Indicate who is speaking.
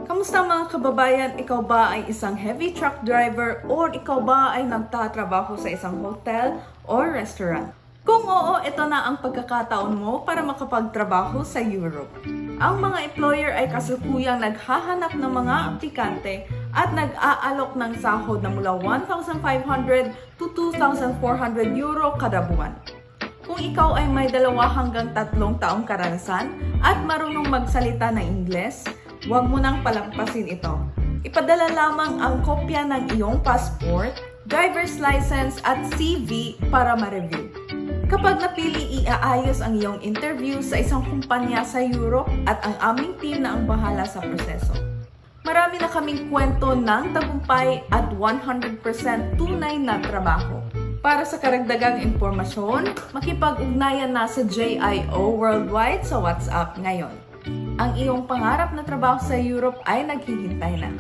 Speaker 1: Kamusta mga kababayan? Ikaw ba ay isang heavy truck driver or ikaw ba ay nagtatrabaho sa isang hotel or restaurant? Kung oo, ito na ang pagkakataon mo para makapagtrabaho sa Europe. Ang mga employer ay kasalukuyang naghahanap ng mga aplikante at nag-aalok ng sahod na mula 1,500 to 2,400 euro kada buwan. Kung ikaw ay may 2 hanggang 3 taong karanasan at marunong magsalita ng Ingles, huwag mo nang palampasin ito. Ipadala lamang ang kopya ng iyong passport, driver's license at CV para ma-review. Kapag napili, iaayos ang iyong interview sa isang kumpanya sa Europe at ang aming team na ang bahala sa proseso. Marami na kaming kwento ng tagumpay at 100% tunay na trabaho. Para sa karagdagang impormasyon, makipag-ugnayan na sa JIO Worldwide sa WhatsApp ngayon. Ang iyong pangarap na trabaho sa Europe ay naghihintay na.